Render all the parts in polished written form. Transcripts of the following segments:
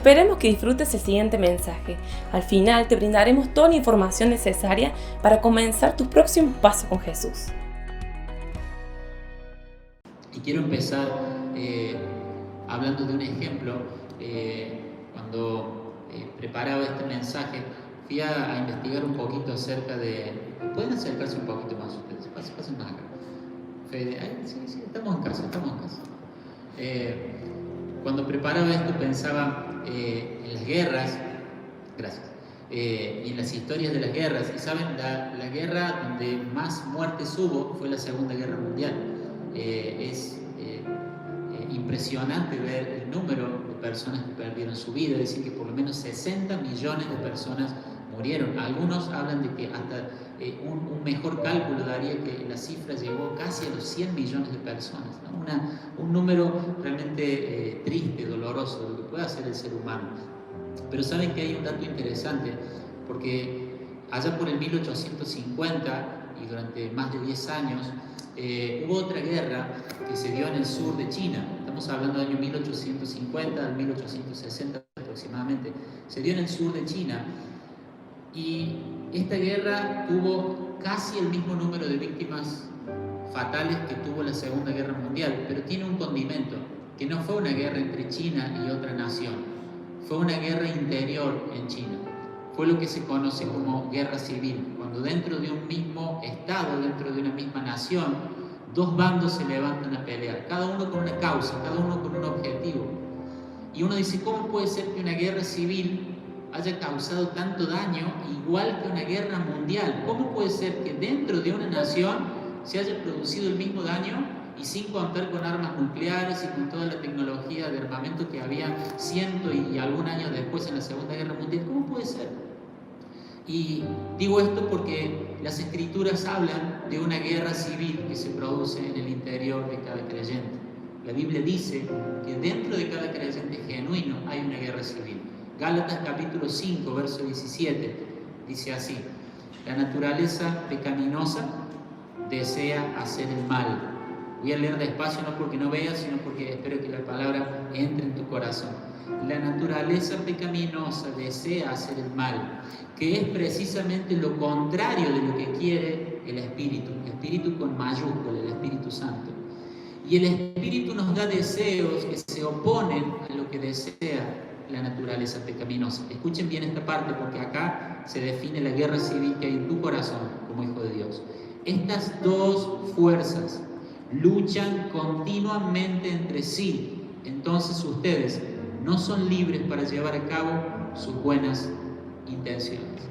Esperemos que disfrutes el siguiente mensaje. Al final te brindaremos toda la información necesaria para comenzar tu próximo paso con Jesús. Y quiero empezar hablando de un ejemplo. Cuando preparaba este mensaje, fui a investigar un poquito acerca de... ¿Pueden acercarse un poquito más ustedes? Pasen más acá. Fede, sí, estamos en casa. Cuando preparaba esto pensaba en las guerras, gracias, y en las historias de las guerras. Y saben, la guerra donde más muertes hubo fue la Segunda Guerra Mundial. Es impresionante ver el número de personas que perdieron su vida, es decir, que por lo menos 60 millones de personas murieron. Algunos hablan de que hasta un mejor cálculo daría que la cifra llegó casi a los 100 millones de personas, ¿no? Un número realmente triste, doloroso de lo que puede hacer el ser humano. Pero saben que hay un dato interesante, porque allá por el 1850 y durante más de 10 años hubo otra guerra que se dio en el sur de China. Estamos hablando del año 1850 al 1860 aproximadamente. Se dio en el sur de China. Y esta guerra tuvo casi el mismo número de víctimas fatales que tuvo la Segunda Guerra Mundial, pero tiene un condimento, que no fue una guerra entre China y otra nación, fue una guerra interior en China. Fue lo que se conoce como guerra civil, cuando dentro de un mismo estado, dentro de una misma nación, dos bandos se levantan a pelear, cada uno con una causa, cada uno con un objetivo. Y uno dice, ¿cómo puede ser que una guerra civil haya causado tanto daño igual que una guerra mundial? ¿Cómo puede ser que dentro de una nación se haya producido el mismo daño y sin contar con armas nucleares y con toda la tecnología de armamento que había ciento y algún año después en la Segunda Guerra Mundial? ¿Cómo puede ser? Y digo esto porque las Escrituras hablan de una guerra civil que se produce en el interior de cada creyente. La Biblia dice que dentro de cada creyente genuino hay una guerra civil. Gálatas capítulo 5, verso 17, dice así: la naturaleza pecaminosa desea hacer el mal. Voy a leer despacio, no porque no veas, sino porque espero que la palabra entre en tu corazón. La naturaleza pecaminosa desea hacer el mal, que es precisamente lo contrario de lo que quiere el Espíritu con mayúscula, el Espíritu Santo. Y el Espíritu nos da deseos que se oponen a lo que desea la naturaleza pecaminosa. Escuchen bien esta parte, porque acá se define la guerra civil que hay en tu corazón como hijo de Dios. Estas dos fuerzas luchan continuamente entre sí. Entonces ustedes no son libres para llevar a cabo sus buenas intenciones.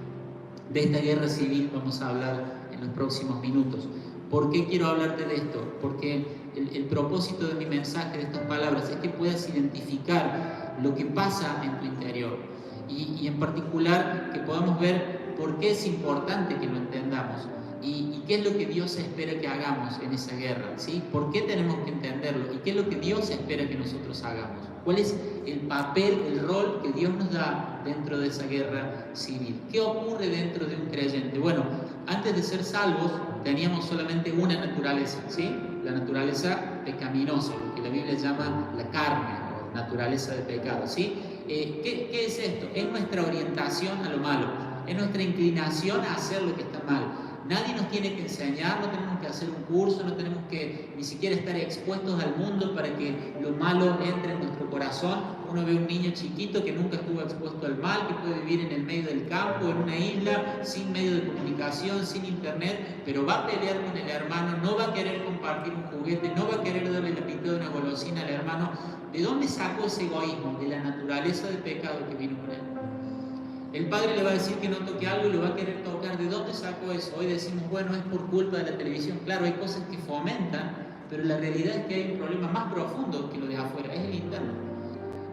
De esta guerra civil vamos a hablar en los próximos minutos. ¿Por qué quiero hablarte de esto? Porque el propósito de mi mensaje, de estas palabras, es que puedas identificar lo que pasa en tu interior y en particular que podamos ver por qué es importante que lo entendamos y qué es lo que Dios espera que hagamos en esa guerra, ¿sí? ¿Por qué tenemos que entenderlo? ¿Y qué es lo que Dios espera que nosotros hagamos? ¿Cuál es el papel, el rol que Dios nos da dentro de esa guerra civil? ¿Qué ocurre dentro de un creyente? Bueno, antes de ser salvos teníamos solamente una naturaleza, ¿sí? La naturaleza pecaminosa, lo que la Biblia llama la carne, o naturaleza de pecado, ¿sí? ¿Qué es esto? Es nuestra orientación a lo malo, es nuestra inclinación a hacer lo que está mal. Nadie nos tiene que enseñar, no tenemos que hacer un curso, no tenemos que ni siquiera estar expuestos al mundo para que lo malo entre en nuestro corazón. Uno ve un niño chiquito que nunca estuvo expuesto al mal, que puede vivir en el medio del campo, en una isla, sin medio de comunicación, sin internet, pero va a pelear con el hermano, no va a querer compartir un juguete, no va a querer darle la mitad de una golosina al hermano. ¿De dónde sacó ese egoísmo? De la naturaleza de pecado que vino con él. El padre le va a decir que no toque algo y lo va a querer tocar. ¿De dónde sacó eso? Hoy decimos, bueno, es por culpa de la televisión. Claro, hay cosas que fomentan, pero la realidad es que hay un problema más profundo que lo de afuera, es el interno.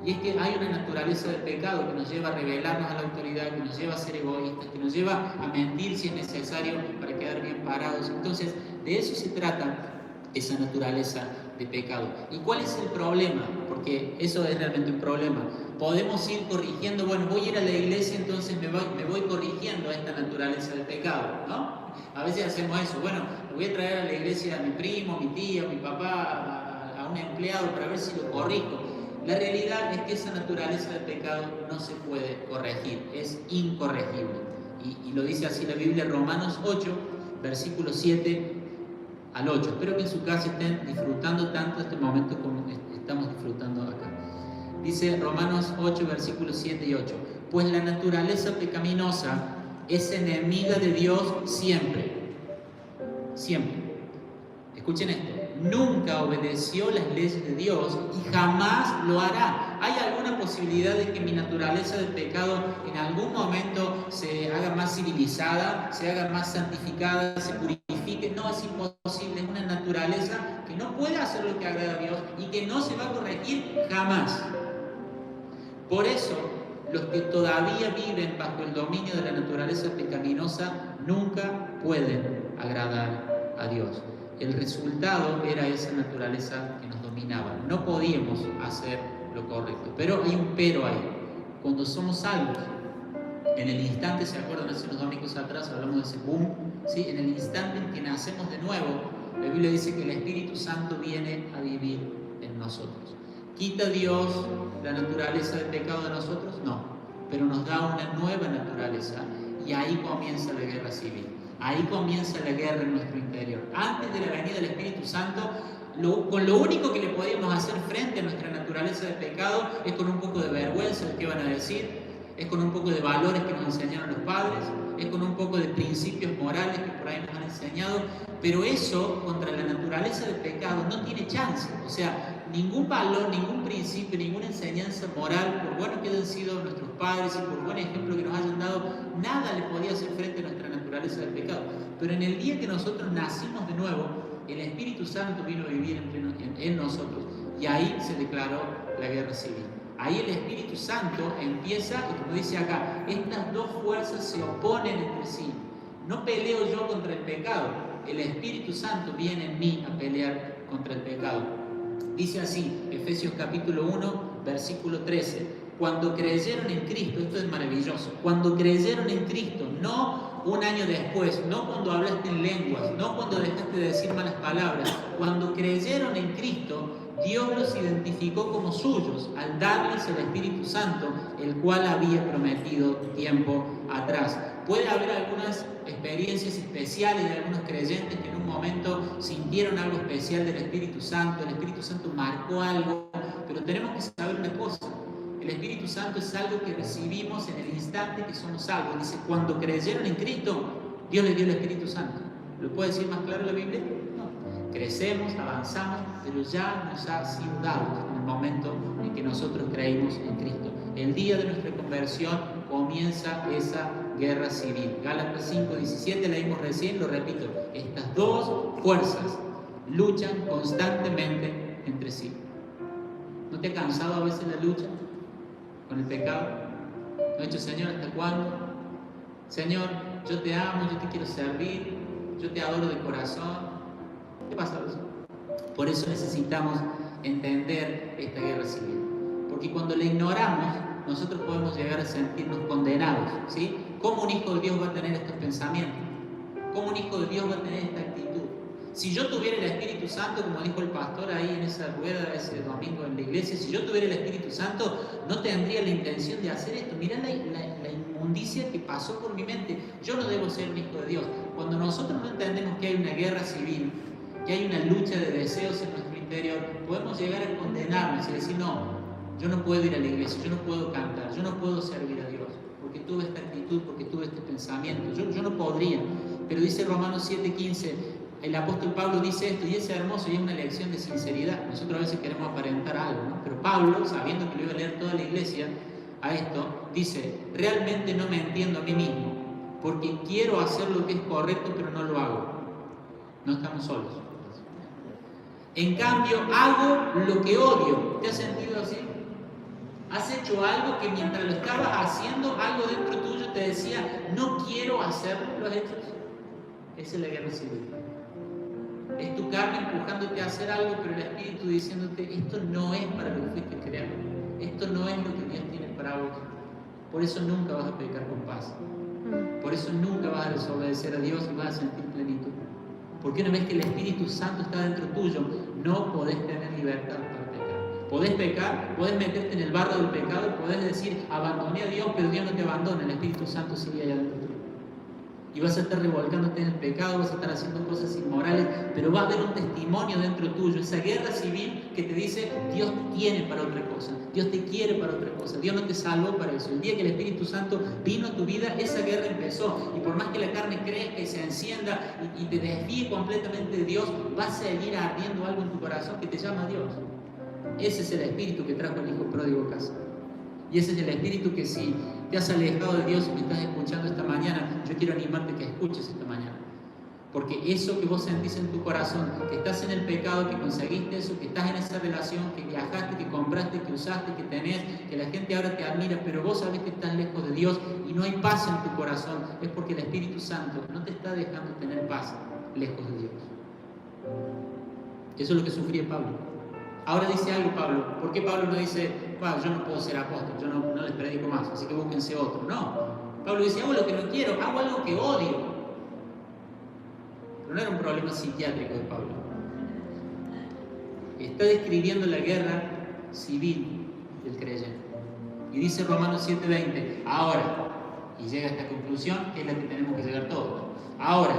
Y es que hay una naturaleza de pecado que nos lleva a rebelarnos a la autoridad, que nos lleva a ser egoístas, que nos lleva a mentir si es necesario para quedar bien parados. Entonces, de eso se trata esa naturaleza de pecado. ¿Y cuál es el problema? Porque eso es realmente un problema. Podemos ir corrigiendo, bueno, voy a ir a la iglesia, entonces me voy corrigiendo a esta naturaleza de pecado, ¿no? A veces hacemos eso, bueno, voy a traer a la iglesia a mi primo, a mi tía, a mi papá, a un empleado para ver si lo corrijo. La realidad es que esa naturaleza de pecado no se puede corregir, es incorregible. Y lo dice así la Biblia, Romanos 8, versículos 7 al 8. Espero que en su casa estén disfrutando tanto este momento como estamos disfrutando acá. Dice Romanos 8, versículos 7 y 8. Pues la naturaleza pecaminosa es enemiga de Dios siempre. Siempre. Escuchen esto. Nunca obedeció las leyes de Dios y jamás lo hará. ¿Hay alguna posibilidad de que mi naturaleza de pecado en algún momento se haga más civilizada, se haga más santificada, se purifique? No, es imposible. Es una naturaleza que no puede hacer lo que agrada a Dios y que no se va a corregir jamás. Por eso, los que todavía viven bajo el dominio de la naturaleza pecaminosa nunca pueden agradar a Dios. El resultado era esa naturaleza que nos dominaba. No podíamos hacer lo correcto. Pero hay un pero ahí. Cuando somos salvos, en el instante, ¿se acuerdan? Hace unos domingos atrás hablamos de ese boom, ¿sí? En el instante en que nacemos de nuevo, la Biblia dice que el Espíritu Santo viene a vivir en nosotros. ¿Quita Dios la naturaleza del pecado de nosotros? No, pero nos da una nueva naturaleza y ahí comienza la guerra civil. Ahí comienza la guerra en nuestro interior. Antes de la venida del Espíritu Santo, con lo único que le podíamos hacer frente a nuestra naturaleza de pecado es con un poco de vergüenza de qué van a decir, es con un poco de valores que nos enseñaron los padres, es con un poco de principios morales que por ahí nos han enseñado, pero eso contra la naturaleza del pecado no tiene chance. O sea, ningún valor, ningún principio, ninguna enseñanza moral, por bueno que hayan sido nuestros padres y por buen ejemplo que nos hayan dado, nada le podía hacer frente a nuestra naturaleza del pecado. Pero en el día que nosotros nacimos de nuevo, el Espíritu Santo vino a vivir en nosotros y ahí se declaró la guerra civil. Ahí el Espíritu Santo empieza, y como dice acá, estas dos fuerzas se oponen entre sí. No peleo yo contra el pecado, el Espíritu Santo viene en mí a pelear contra el pecado. Dice así, Efesios capítulo 1, versículo 13, cuando creyeron en Cristo, esto es maravilloso, cuando creyeron en Cristo, no un año después, no cuando hablaste en lenguas, no cuando dejaste de decir malas palabras, cuando creyeron en Cristo, Dios los identificó como suyos al darles el Espíritu Santo, el cual había prometido tiempo atrás. Puede haber algunas experiencias especiales de algunos creyentes que en un momento sintieron algo especial del Espíritu Santo, el Espíritu Santo marcó algo, pero tenemos que saber una cosa, el Espíritu Santo es algo que recibimos en el instante que somos salvos. Dice, cuando creyeron en Cristo, Dios les dio el Espíritu Santo. ¿Lo puede decir más claro la Biblia? Crecemos, avanzamos, pero ya nos ha sido dado en el momento en que nosotros creímos en Cristo. El día de nuestra conversión comienza esa guerra civil. Gálatas 5:17 leímos recién, lo repito. Estas dos fuerzas luchan constantemente entre sí. ¿No te ha cansado a veces la lucha con el pecado? ¿No has dicho, Señor, hasta cuándo? Señor, yo te amo, yo te quiero servir, yo te adoro de corazón. ¿Qué pasa eso? Por eso necesitamos entender esta guerra civil. Porque cuando la ignoramos, nosotros podemos llegar a sentirnos condenados, ¿sí? ¿Cómo un hijo de Dios va a tener estos pensamientos? ¿Cómo un hijo de Dios va a tener esta actitud? Si yo tuviera el Espíritu Santo, como dijo el pastor ahí en esa rueda ese domingo en la iglesia, si yo tuviera el Espíritu Santo, no tendría la intención de hacer esto. Mirá la inmundicia que pasó por mi mente. Yo no debo ser un hijo de Dios. Cuando nosotros no entendemos que hay una guerra civil, que hay una lucha de deseos en nuestro interior, podemos llegar a condenarnos y decir, no, yo no puedo ir a la iglesia, yo no puedo cantar, yo no puedo servir a Dios, porque tuve esta actitud, porque tuve este pensamiento, yo no podría. Pero dice Romanos 7:15, el apóstol Pablo dice esto, y es hermoso y es una lección de sinceridad. Nosotros a veces queremos aparentar algo, ¿no? Pero Pablo, sabiendo que lo iba a leer toda la iglesia a esto, dice, realmente no me entiendo a mí mismo, porque quiero hacer lo que es correcto, pero no lo hago. No estamos solos. En cambio, hago lo que odio. ¿Te has sentido así? ¿Has hecho algo que mientras lo estabas haciendo, algo dentro tuyo te decía, no quiero hacerlo? ¿Lo has hecho? Esa es la guerra civil. Es tu carne empujándote a hacer algo, pero el Espíritu diciéndote, esto no es para lo que fuiste creado. Esto no es lo que Dios tiene para vos. Por eso nunca vas a pecar con paz. Por eso nunca vas a desobedecer a Dios y vas a sentir plenitud. Porque una vez que el Espíritu Santo está dentro tuyo, no podés tener libertad para pecar. Podés pecar, podés meterte en el barro del pecado, podés decir, abandoné a Dios, pero Dios no te abandona, el Espíritu Santo sigue allá adentro tuyo. Y vas a estar revolcándote en el pecado, vas a estar haciendo cosas inmorales, pero va a haber un testimonio dentro tuyo, esa guerra civil que te dice, Dios te tiene para otra cosa, Dios te quiere para otra cosa, Dios no te salvó para eso. El día que el Espíritu Santo vino a tu vida, esa guerra empezó, y por más que la carne crezca y se encienda y te desvíe completamente de Dios, va a seguir ardiendo algo en tu corazón que te llama a Dios. Ese es el espíritu que trajo el hijo pródigo a casa. Y ese es el espíritu que, si te has alejado de Dios y me estás escuchando esta mañana, yo quiero animarte a que escuches esta mañana. Porque eso que vos sentís en tu corazón, que estás en el pecado, que conseguiste eso, que estás en esa relación, que viajaste, que compraste, que usaste, que tenés, que la gente ahora te admira, pero vos sabés que estás lejos de Dios y no hay paz en tu corazón, es porque el Espíritu Santo no te está dejando tener paz lejos de Dios. Eso es lo que sufría Pablo. Ahora dice algo Pablo. ¿Por qué Pablo no dice, yo no puedo ser apóstol, yo no les predico más, así que búsquense otro? No. Pablo dice, hago lo que no quiero, hago algo que odio. Pero no era un problema psiquiátrico de Pablo. Está describiendo la guerra civil del creyente. Y dice Romanos 7:20, ahora, y llega a esta conclusión, que es la que tenemos que llegar todos. Ahora,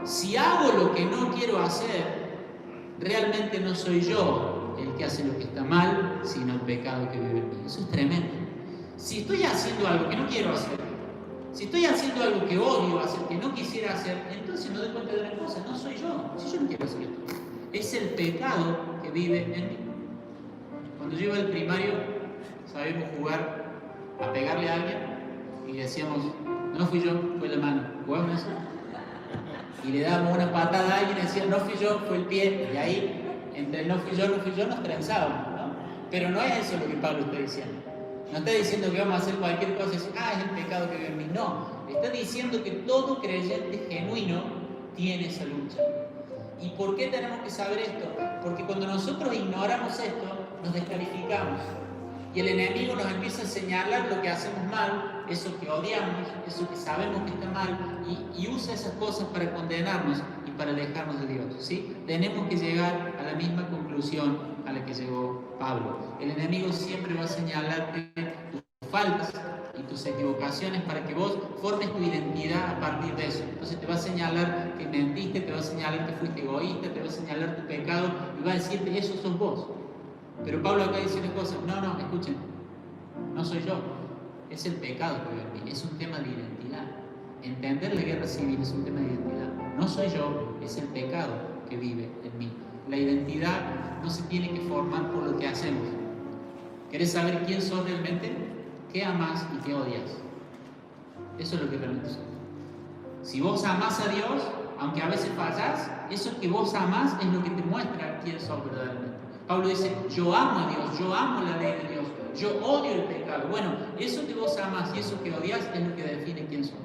si hago lo que no quiero hacer, realmente no soy yo el que hace lo que está mal, sino el pecado que vive en mí. Eso es tremendo. Si estoy haciendo algo que no quiero hacer, si estoy haciendo algo que odio hacer, que no quisiera hacer, entonces me doy cuenta de una cosa, no soy yo, si yo no quiero hacer esto. Es el pecado que vive en mí. Cuando yo iba al primario, sabíamos jugar a pegarle a alguien y decíamos, no fui yo, fue la mano. ¿Jugamos eso? Y le dábamos una patada a alguien y decían, no fui yo, fue el pie. Y ahí, entre el no fui yo, nos trenzábamos, ¿no? Pero no es eso lo que Pablo está diciendo. No está diciendo que vamos a hacer cualquier cosa y decir, es el pecado que vive en mí. No, está diciendo que todo creyente genuino tiene esa lucha. ¿Y por qué tenemos que saber esto? Porque cuando nosotros ignoramos esto, nos descalificamos. Y el enemigo nos empieza a señalar lo que hacemos mal, eso que odiamos, eso que sabemos que está mal, y usa esas cosas para condenarnos y para alejarnos de Dios, ¿sí? Tenemos que llegar a la misma conclusión a la que llegó Pablo. El enemigo siempre va a señalarte tus faltas y tus equivocaciones para que vos formes tu identidad a partir de eso. Entonces te va a señalar que mentiste, te va a señalar que fuiste egoísta, te va a señalar tu pecado y va a decirte, eso sos vos. Pero Pablo acá dice una cosa, no, escuchen, no soy yo, es el pecado que vive en mí, es un tema de identidad. Entender la guerra civil es un tema de identidad. No soy yo, es el pecado que vive en mí. La identidad no se tiene que formar por lo que hacemos. ¿Querés saber quién sos realmente? ¿Qué amás y qué odias? Eso es lo que realmente sos. Si vos amás a Dios, aunque a veces fallás, eso que vos amás es lo que te muestra quién sos verdaderamente. Pablo dice, yo amo a Dios, yo amo la ley de Dios, yo odio el pecado. Bueno, eso que vos amas y eso que odias es lo que define quién sos.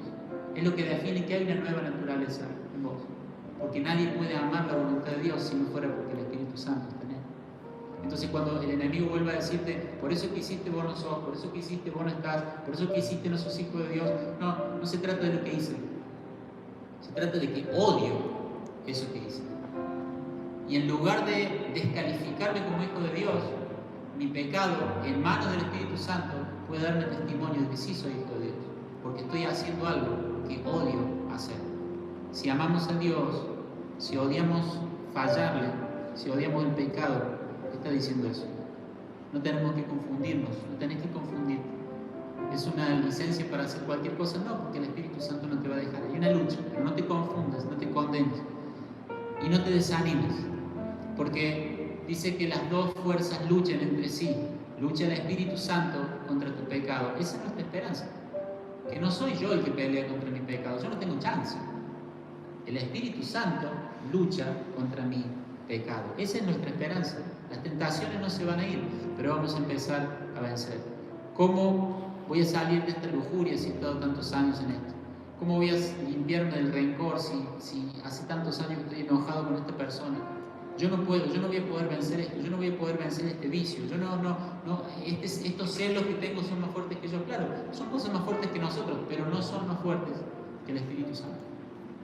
Es lo que define que hay una nueva naturaleza en vos. Porque nadie puede amar la voluntad de Dios si no fuera porque el Espíritu Santo está en él. Entonces cuando el enemigo vuelve a decirte, por eso que hiciste vos no sos, por eso que hiciste vos no estás, por eso que hiciste no sos hijo de Dios, no se trata de lo que hice. Se trata de que odio eso que hice. Y en lugar de descalificarme como hijo de Dios, mi pecado en manos del Espíritu Santo puede darme testimonio de que sí soy hijo de Dios, porque estoy haciendo algo que odio hacer. Si amamos a Dios, si odiamos fallarle, si odiamos el pecado, está diciendo eso. No tenemos que confundirnos, no tenés que confundirte. ¿Es una licencia para hacer cualquier cosa? No, porque el Espíritu Santo no te va a dejar. Hay una lucha, pero no te confundas, no te condenes y no te desanimes. Porque dice que las dos fuerzas luchan entre sí. Lucha el Espíritu Santo contra tu pecado. Esa es nuestra esperanza. Que no soy yo el que pelea contra mi pecado. Yo no tengo chance. El Espíritu Santo lucha contra mi pecado. Esa es nuestra esperanza. Las tentaciones no se van a ir, pero vamos a empezar a vencer. ¿Cómo voy a salir de esta lujuria si he estado tantos años en esto? ¿Cómo voy a limpiarme del rencor si hace tantos años que estoy enojado con esta persona? Yo no puedo, yo no voy a poder vencer esto, yo no voy a poder vencer este vicio, estos celos que tengo son más fuertes que yo. Claro, son cosas más fuertes que nosotros, pero no son más fuertes que el Espíritu Santo.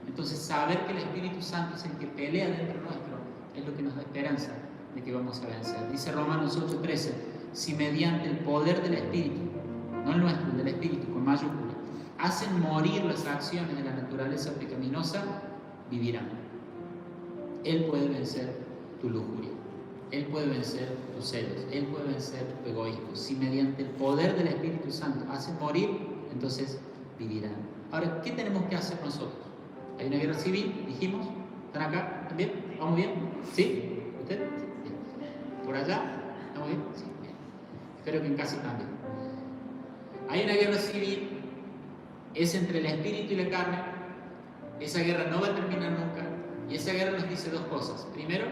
Entonces, saber que el Espíritu Santo es el que pelea dentro nuestro es lo que nos da esperanza de que vamos a vencer. Dice Romanos 8:13, si mediante el poder del Espíritu, no el nuestro, el del Espíritu con mayúscula, hacen morir las acciones de la naturaleza pecaminosa, vivirán. Él puede vencer tu lujuria, Él puede vencer tus celos, Él puede vencer tu egoísmo. Si mediante el poder del Espíritu Santo hacen morir, entonces vivirán. Ahora, ¿qué tenemos que hacer nosotros? Hay una guerra civil, dijimos. ¿Están acá? ¿Están bien? ¿Vamos bien? ¿Sí? ¿Usted? Bien. ¿Por allá? ¿Estamos bien? Sí, bien. Espero que en casa también. Hay una guerra civil, es entre el espíritu y la carne. Esa guerra no va a terminar nunca. Y esa guerra nos dice dos cosas. Primero,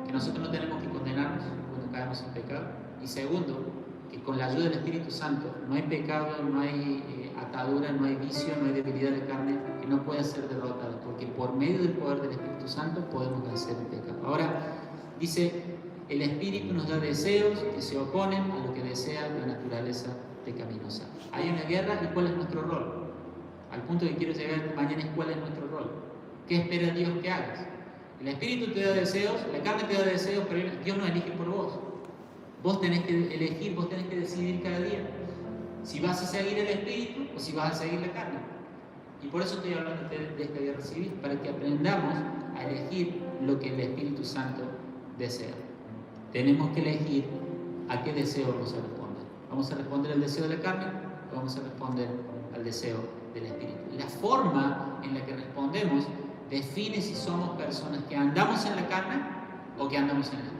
que nosotros no tenemos que condenarnos cuando caemos en pecado. Y segundo, que con la ayuda del Espíritu Santo no hay pecado, no hay atadura, no hay vicio, no hay debilidad de carne que no pueda ser derrotada, porque por medio del poder del Espíritu Santo podemos vencer el pecado. Ahora, dice, el Espíritu nos da deseos que se oponen a lo que desea la naturaleza pecaminosa. Hay una guerra, ¿y cuál es nuestro rol? Al punto que quiero llegar mañana es cuál es nuestro rol. ¿Qué espera Dios que hagas? El Espíritu te da deseos, la carne te da deseos, pero Dios no elige por vos. Vos tenés que elegir, vos tenés que decidir cada día si vas a seguir el Espíritu o si vas a seguir la carne. Y por eso estoy hablando de esta guerra civil, para que aprendamos a elegir lo que el Espíritu Santo desea. Tenemos que elegir a qué deseo vamos a responder. ¿Vamos a responder al deseo de la carne o vamos a responder al deseo del Espíritu? La forma en la que respondemos define si somos personas que andamos en la carne o que andamos en el Espíritu.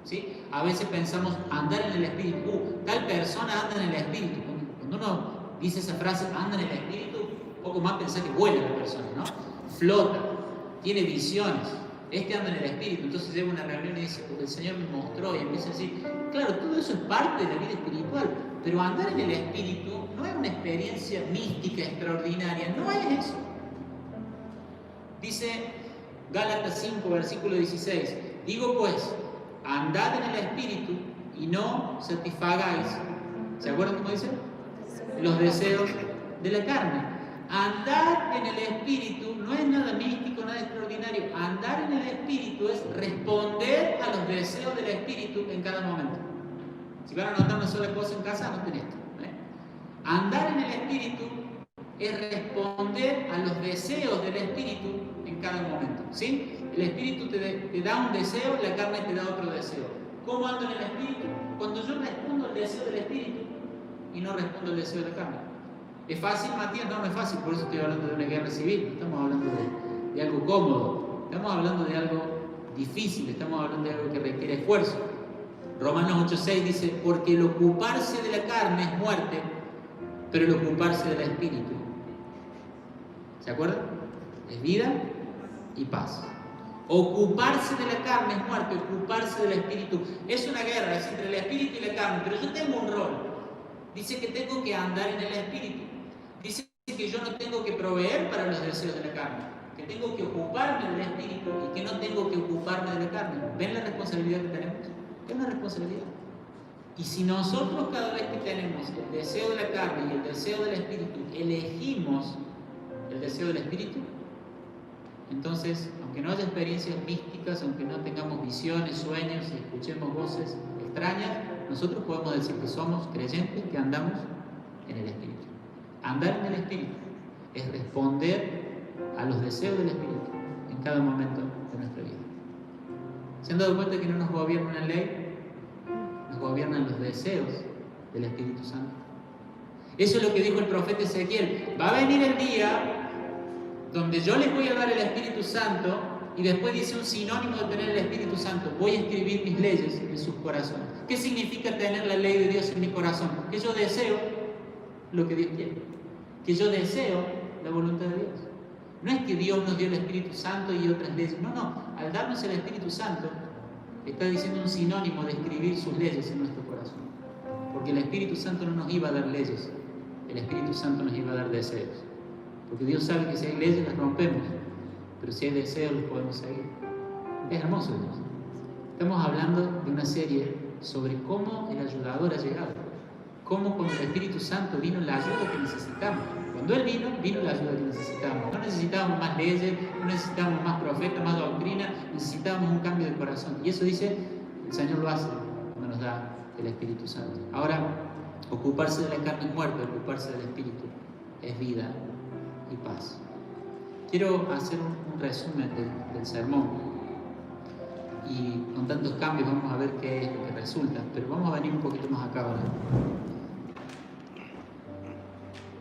¿Sí? A veces pensamos andar en el Espíritu, tal persona anda en el Espíritu. Cuando uno dice esa frase, anda en el Espíritu, un poco más pensar que vuela la persona, ¿no? Flota, tiene visiones, anda en el Espíritu. Entonces llega a una reunión y dice, porque el Señor me mostró, y empieza a decir, claro, todo eso es parte de la vida espiritual, pero andar en el Espíritu no es una experiencia mística extraordinaria, no es eso. Dice Gálatas 5, versículo 16, digo pues, andad en el Espíritu y no satisfagáis, ¿se acuerdan cómo dice? Los deseos de la carne. Andar en el Espíritu no es nada místico, nada extraordinario. Andar en el Espíritu es responder a los deseos del Espíritu en cada momento. Si van a anotar una sola cosa en casa, anoten esto. Andar en el Espíritu es responder a los deseos del Espíritu en cada momento. ¿Sí? El Espíritu te da un deseo, la carne te da otro deseo. ¿Cómo ando en el Espíritu? Cuando yo respondo al deseo del Espíritu y no respondo al deseo de la carne. ¿Es fácil, Matías? No, no es fácil, por eso estoy hablando de una guerra civil. No estamos hablando de algo cómodo, estamos hablando de algo difícil, estamos hablando de algo que requiere esfuerzo. Romanos 8:6 dice, porque el ocuparse de la carne es muerte, pero el ocuparse del Espíritu, ¿se acuerdan? Es vida y paz. Ocuparse de la carne es muerte, ocuparse del Espíritu es una guerra, es entre el Espíritu y la carne, pero yo tengo un rol. Dice que tengo que andar en el Espíritu. Dice que yo no tengo que proveer para los deseos de la carne, que tengo que ocuparme del Espíritu y que no tengo que ocuparme de la carne. ¿Ven la responsabilidad que tenemos? Es una responsabilidad. Y si nosotros cada vez que tenemos el deseo de la carne y el deseo del Espíritu, elegimos el deseo del Espíritu, entonces, aunque no haya experiencias místicas, aunque no tengamos visiones, sueños y escuchemos voces extrañas, nosotros podemos decir que somos creyentes, que andamos en el Espíritu. Andar en el Espíritu es responder a los deseos del Espíritu en cada momento de nuestra vida. ¿Se han dado cuenta que no nos gobierna una ley? Nos gobiernan los deseos del Espíritu Santo. Eso es lo que dijo el profeta Ezequiel. Va a venir el día donde yo les voy a dar el Espíritu Santo, y después dice un sinónimo de tener el Espíritu Santo, voy a escribir mis leyes en sus corazones. ¿Qué significa tener la ley de Dios en mi corazón? Que yo deseo lo que Dios quiere, que yo deseo la voluntad de Dios. No es que Dios nos dio el Espíritu Santo y otras leyes, no, al darnos el Espíritu Santo está diciendo un sinónimo de escribir sus leyes en nuestro corazón, porque el Espíritu Santo no nos iba a dar leyes, el Espíritu Santo nos iba a dar deseos. Porque Dios sabe que si hay leyes las rompemos, pero si hay deseos los podemos seguir. Es hermoso Dios. Estamos hablando de una serie sobre cómo el ayudador ha llegado. Cómo con el Espíritu Santo vino la ayuda que necesitamos. Cuando Él vino la ayuda que necesitábamos. No necesitábamos más leyes, no necesitábamos más profetas, más doctrina, necesitábamos un cambio de corazón. Y eso dice El Señor lo hace cuando nos da el Espíritu Santo. Ahora, ocuparse de la carne es muerte, ocuparse del Espíritu es vida y paz. Quiero hacer un resumen del sermón. Y con tantos cambios vamos a ver qué es lo que resulta. Pero vamos a venir un poquito más acá ahora.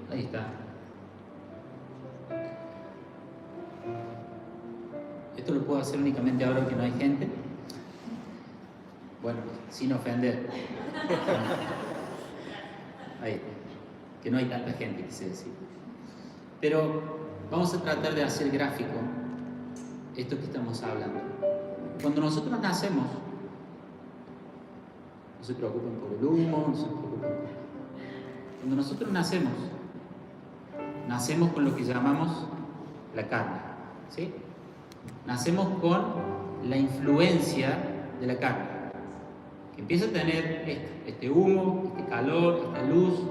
Ahí está. Esto lo puedo hacer únicamente ahora que no hay gente. Bueno, sin ofender. Ahí, que no hay tanta gente, quise decir. Pero vamos a tratar de hacer gráfico esto que estamos hablando. Cuando nosotros nacemos, no se preocupen por el humo, no se preocupen. Cuando nosotros nacemos con lo que llamamos la carne, ¿sí? Nacemos con la influencia de la carne, que empieza a tener este humo, este calor, esta luz.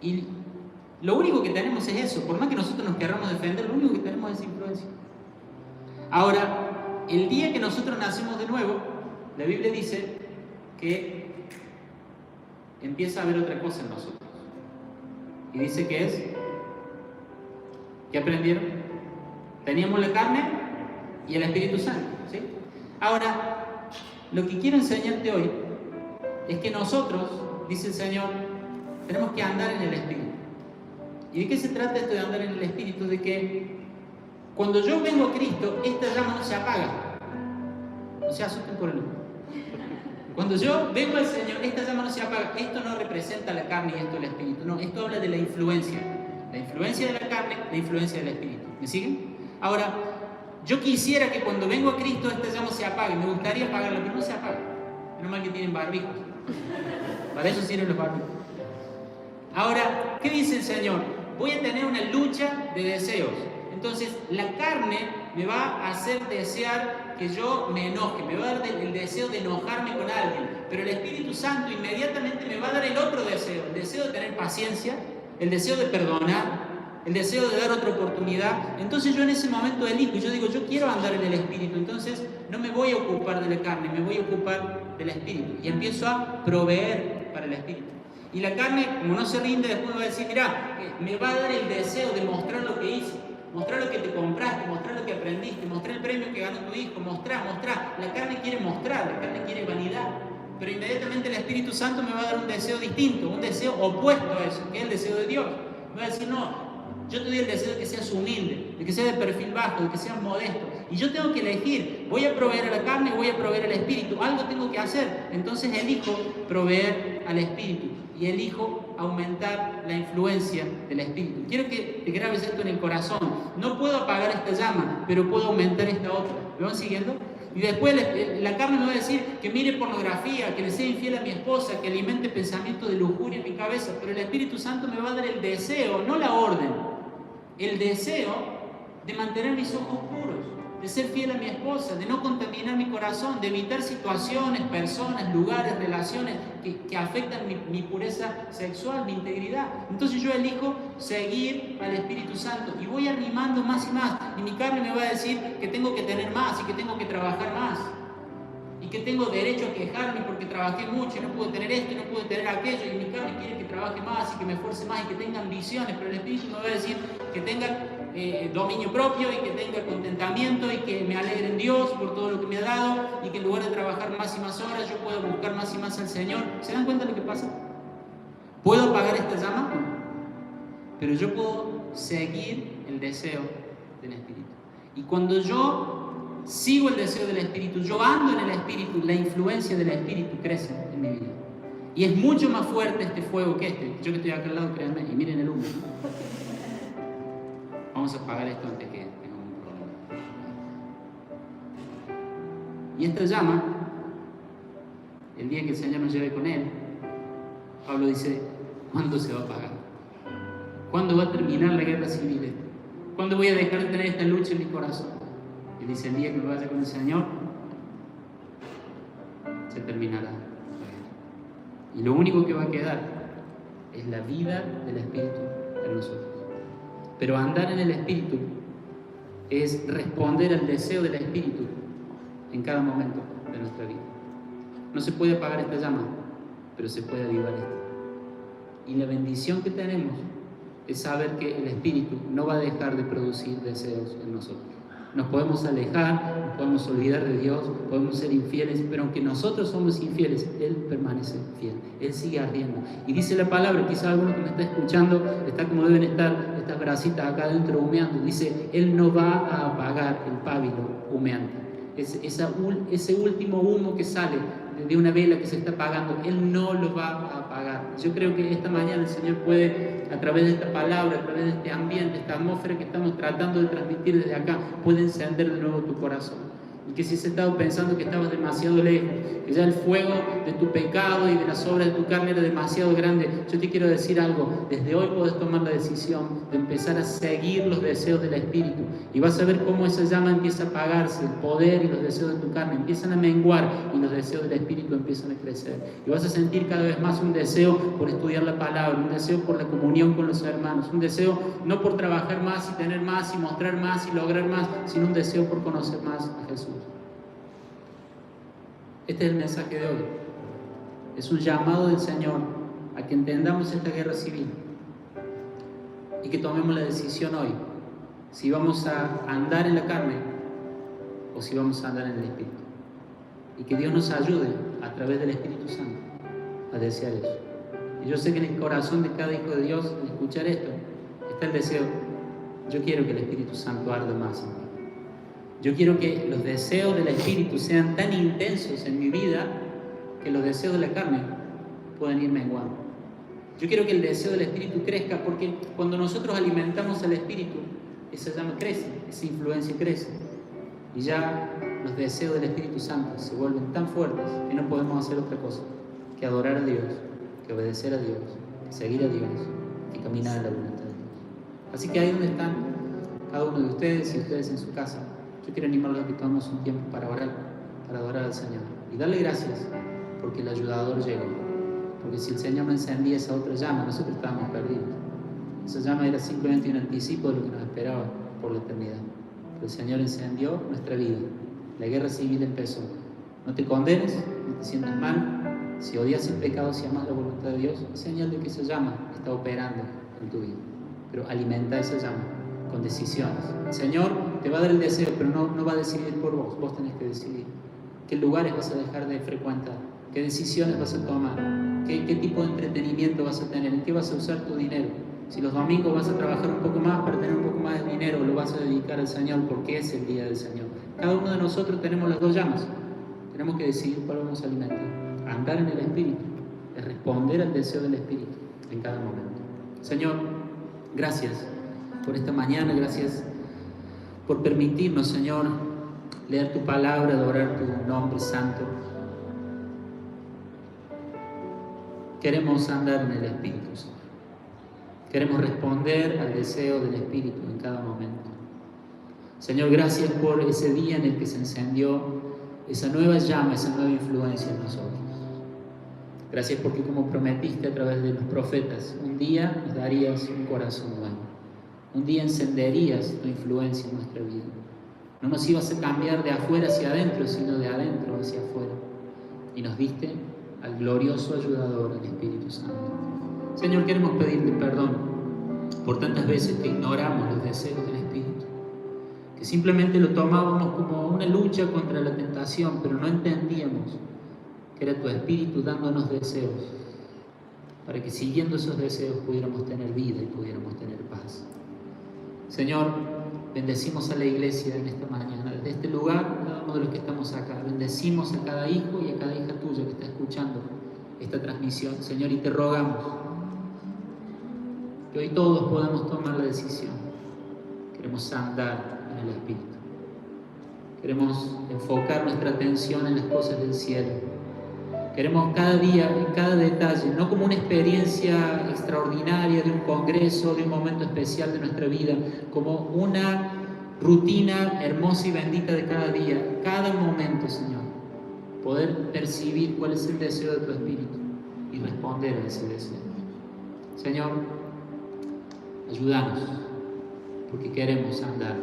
Y lo único que tenemos es eso. Por más que nosotros nos querramos defender, lo único que tenemos es influencia. Ahora, el día que nosotros nacemos de nuevo, la Biblia dice que empieza a haber otra cosa en nosotros. Y dice que es, ¿qué aprendieron? Teníamos la carne y el Espíritu Santo, ¿sí? Ahora, lo que quiero enseñarte hoy es que nosotros, dice el Señor, tenemos que andar en el Espíritu. ¿Y de qué se trata esto de andar en el Espíritu? De que cuando yo vengo a Cristo, esta llama no se apaga. No se asusten por el humo. Cuando yo vengo al Señor, esta llama no se apaga. Esto no representa la carne y esto el Espíritu. No, esto habla de la influencia. La influencia de la carne, la influencia del Espíritu. ¿Me siguen? Ahora, yo quisiera que cuando vengo a Cristo esta llama se apague. Me gustaría apagarla, pero no se apaga. Menos mal que tienen barbijos. Para eso sirven los barbijos. Ahora, ¿qué dice el Señor? Voy a tener una lucha de deseos. Entonces, la carne me va a hacer desear que yo me enoje, me va a dar el deseo de enojarme con alguien, pero el Espíritu Santo inmediatamente me va a dar el otro deseo, el deseo de tener paciencia, el deseo de perdonar, el deseo de dar otra oportunidad. Entonces yo en ese momento elijo, y yo digo, yo quiero andar en el Espíritu, entonces no me voy a ocupar de la carne, me voy a ocupar del Espíritu, y empiezo a proveer para el Espíritu. Y la carne, como no se rinde, después va a decir, mira, me va a dar el deseo de mostrar lo que hice, mostrar lo que te compraste, mostrar lo que aprendiste, mostrar el premio que ganó tu hijo, mostrar. La carne quiere mostrar, la carne quiere vanidad. Pero inmediatamente el Espíritu Santo me va a dar un deseo distinto, un deseo opuesto a eso, que es el deseo de Dios. Me va a decir, no, yo te doy el deseo de que seas humilde, de que seas de perfil bajo, de que seas modesto. Y yo tengo que elegir, voy a proveer a la carne o voy a proveer al Espíritu. Algo tengo que hacer. Entonces elijo proveer al Espíritu y elijo aumentar la influencia del Espíritu. Quiero que te grabes esto en el corazón. No puedo apagar esta llama, pero puedo aumentar esta otra. ¿Me van siguiendo? Y después la carne me va a decir que mire pornografía, que le sea infiel a mi esposa, que alimente pensamientos de lujuria en mi cabeza. Pero el Espíritu Santo me va a dar el deseo, no la orden, el deseo de mantener mis ojos puros, de ser fiel a mi esposa, de no contaminar mi corazón, de evitar situaciones, personas, lugares, relaciones que afectan mi pureza sexual, mi integridad. Entonces yo elijo seguir al Espíritu Santo y voy animando más y más. Y mi carne me va a decir que tengo que tener más y que tengo que trabajar más. Y que tengo derecho a quejarme porque trabajé mucho y no pude tener esto y no pude tener aquello. Y mi carne quiere que trabaje más y que me esfuerce más y que tenga ambiciones. Pero el Espíritu me va a decir que tenga dominio propio y que tenga contentamiento y que me alegre en Dios por todo lo que me ha dado y que en lugar de trabajar más y más horas yo puedo buscar más y más al Señor. ¿Se dan cuenta de lo que pasa? ¿Puedo apagar esta llama? Pero yo puedo seguir el deseo del Espíritu. Y cuando yo sigo el deseo del Espíritu, yo ando en el Espíritu, la influencia del Espíritu crece en mi vida. Y es mucho más fuerte este fuego que este. Yo que estoy acá al lado, créanme, y miren el humo. Vamos a apagar esto antes que tengamos un problema. Y esta llama, el día que el Señor nos lleve con Él, Pablo dice, ¿cuándo se va a apagar? ¿Cuándo va a terminar la guerra civil? ¿Cuándo voy a dejar de tener esta lucha en mi corazón? Él dice, el día que me vaya con el Señor, se terminará. Y lo único que va a quedar es la vida del Espíritu en nosotros. Pero andar en el Espíritu es responder al deseo del Espíritu en cada momento. de nuestra vida. No se puede apagar esta llama, pero se puede avivar esta. Y la bendición que tenemos es saber que el Espíritu no va a dejar de producir deseos en nosotros. Nos podemos alejar, nos podemos olvidar de Dios, podemos ser infieles, pero aunque nosotros somos infieles, Él permanece fiel, Él sigue ardiendo. Y dice la palabra, quizá alguno que me está escuchando está como deben estar estas brasitas acá adentro humeando. Dice, Él no va a apagar el pábilo humeante. Ese último humo que sale de una vela que se está apagando, Él no lo va a apagar. Yo creo que esta mañana el Señor puede, a través de esta palabra, a través de este ambiente, esta atmósfera que estamos tratando de transmitir desde acá, puede encender de nuevo tu corazón. Y que si has estado pensando que estabas demasiado lejos, que ya el fuego de tu pecado y de las obras de tu carne era demasiado grande, yo te quiero decir algo. Desde hoy puedes tomar la decisión de empezar a seguir los deseos del Espíritu, y vas a ver cómo esa llama empieza a apagarse, el poder y los deseos de tu carne empiezan a menguar y los deseos del Espíritu empiezan a crecer. Y vas a sentir cada vez más un deseo por estudiar la palabra, un deseo por la comunión con los hermanos, un deseo no por trabajar más y tener más y mostrar más y lograr más, sino un deseo por conocer más a Jesús. Este es el mensaje de hoy. Es un llamado del Señor a que entendamos esta guerra civil y que tomemos la decisión hoy si vamos a andar en la carne o si vamos a andar en el Espíritu. Y que Dios nos ayude a través del Espíritu Santo a desear eso. Y yo sé que en el corazón de cada hijo de Dios, al escuchar esto, está el deseo: yo quiero que el Espíritu Santo arde más en mí. Yo quiero que los deseos del Espíritu sean tan intensos en mi vida que los deseos de la carne puedan ir menguando. Yo quiero que el deseo del Espíritu crezca, porque cuando nosotros alimentamos al Espíritu, esa llama crece, esa influencia crece. Y ya los deseos del Espíritu Santo se vuelven tan fuertes que no podemos hacer otra cosa que adorar a Dios, que obedecer a Dios, que seguir a Dios, que caminar en la voluntad de Dios. Así que ahí donde están cada uno de ustedes y ustedes en su casa, yo quiero animarlos a que tomemos un tiempo para orar, para adorar al Señor y darle gracias porque el ayudador llegó. Porque si el Señor no encendía esa otra llama, nosotros estábamos perdidos. Esa llama era simplemente un anticipo de lo que nos esperaba por la eternidad. Pero el Señor encendió nuestra vida. La guerra civil empezó. No te condenes, no te sientas mal. Si odias el pecado, si amas la voluntad de Dios, es señal de que esa llama está operando en tu vida. Pero alimenta esa llama con decisiones. El Señor te va a dar el deseo, pero no va a decidir por vos. Vos tenés que decidir qué lugares vas a dejar de frecuentar, qué decisiones vas a tomar, qué tipo de entretenimiento vas a tener, en qué vas a usar tu dinero. Si los domingos vas a trabajar un poco más para tener un poco más de dinero, lo vas a dedicar al Señor porque es el día del Señor. Cada uno de nosotros tenemos las dos llamas. Tenemos que decidir cuál vamos a alimentar. Andar en el Espíritu, es responder al deseo del Espíritu en cada momento. Señor, gracias por esta mañana, gracias por permitirnos, Señor, leer tu palabra, adorar tu nombre santo. Queremos andar en el Espíritu, Señor. Queremos responder al deseo del Espíritu en cada momento. Señor, gracias por ese día en el que se encendió esa nueva llama, esa nueva influencia en nosotros. Gracias porque, como prometiste a través de los profetas, un día nos darías un corazón nuevo. Un día encenderías tu influencia en nuestra vida. No nos ibas a cambiar de afuera hacia adentro, sino de adentro hacia afuera. Y nos diste al glorioso ayudador, al Espíritu Santo. Señor, queremos pedirte perdón por tantas veces que ignoramos los deseos del Espíritu, que simplemente lo tomábamos como una lucha contra la tentación, pero no entendíamos que era tu Espíritu dándonos deseos, para que siguiendo esos deseos pudiéramos tener vida y pudiéramos tener paz. Señor, bendecimos a la iglesia en esta mañana, desde este lugar, cada uno de los que estamos acá. Bendecimos a cada hijo y a cada hija tuya que está escuchando esta transmisión, Señor, y te rogamos que hoy todos podamos tomar la decisión. Queremos andar en el Espíritu. Queremos enfocar nuestra atención en las cosas del cielo. Queremos cada día, en cada detalle, no como una experiencia extraordinaria de un congreso, de un momento especial de nuestra vida, como una rutina hermosa y bendita de cada día, cada momento, Señor. Poder percibir cuál es el deseo de tu Espíritu y responder a ese deseo. Señor, ayúdanos, porque queremos andar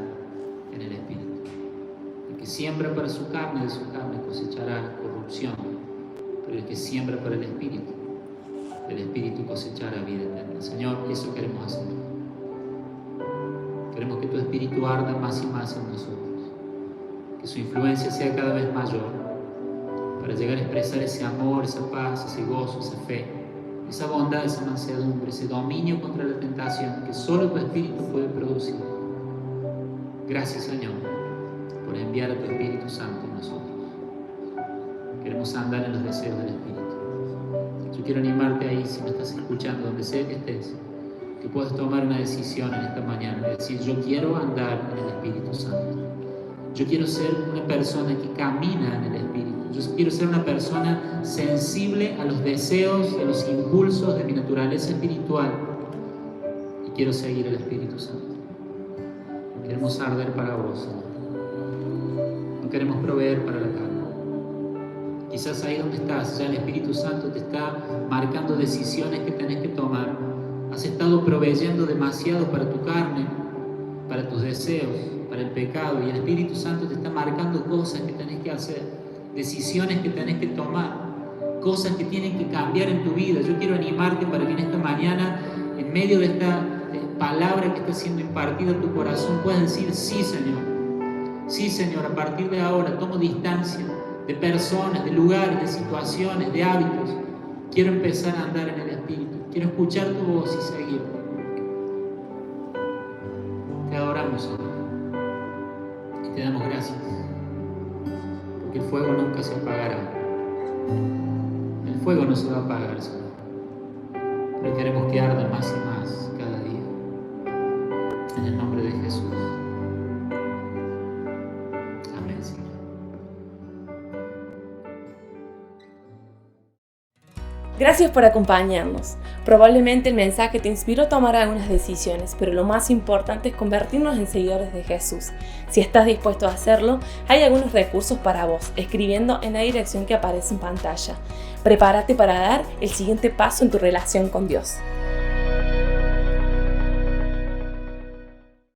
en el Espíritu. Y que siembra para su carne, de su carne cosechará corrupción, pero el que siembra para el Espíritu cosechará vida eterna. Señor, eso queremos hacer. Queremos que tu Espíritu arda más y más en nosotros, que su influencia sea cada vez mayor, para llegar a expresar ese amor, esa paz, ese gozo, esa fe, esa bondad, esa mansedumbre, ese dominio contra la tentación que solo tu Espíritu puede producir. Gracias, Señor, por enviar a tu Espíritu Santo en nosotros. Queremos andar en los deseos del Espíritu. Yo quiero animarte ahí, si me estás escuchando, donde sea que estés, que puedas tomar una decisión en esta mañana, de decir, yo quiero andar en el Espíritu Santo. Yo quiero ser una persona que camina en el Espíritu. Yo quiero ser una persona sensible a los deseos, a los impulsos de mi naturaleza espiritual. Y quiero seguir el Espíritu Santo. Queremos arder para vos, Señor. No queremos proveer para la carne. Quizás ahí donde estás, ya el Espíritu Santo te está marcando decisiones que tenés que tomar. Has estado proveyendo demasiado para tu carne, para tus deseos, para el pecado, y el Espíritu Santo te está marcando cosas que tenés que hacer, decisiones que tenés que tomar, cosas que tienen que cambiar en tu vida. Yo quiero animarte para que en esta mañana, en medio de esta palabra que está siendo impartida a tu corazón, puedas decir, sí, Señor, a partir de ahora tomo distancia de personas, de lugares, de situaciones, de hábitos. Quiero empezar a andar en el Espíritu, quiero escuchar tu voz y seguirte. Te adoramos, Señor, y te damos gracias, porque el fuego nunca se apagará. El fuego no se va a apagar, Señor, pero queremos que arda más y más cada día. En el nombre de Jesús. Amén, Señor. Gracias por acompañarnos. Probablemente el mensaje te inspiró a tomar algunas decisiones, pero lo más importante es convertirnos en seguidores de Jesús. Si estás dispuesto a hacerlo, hay algunos recursos para vos, escribiendo en la dirección que aparece en pantalla. Prepárate para dar el siguiente paso en tu relación con Dios.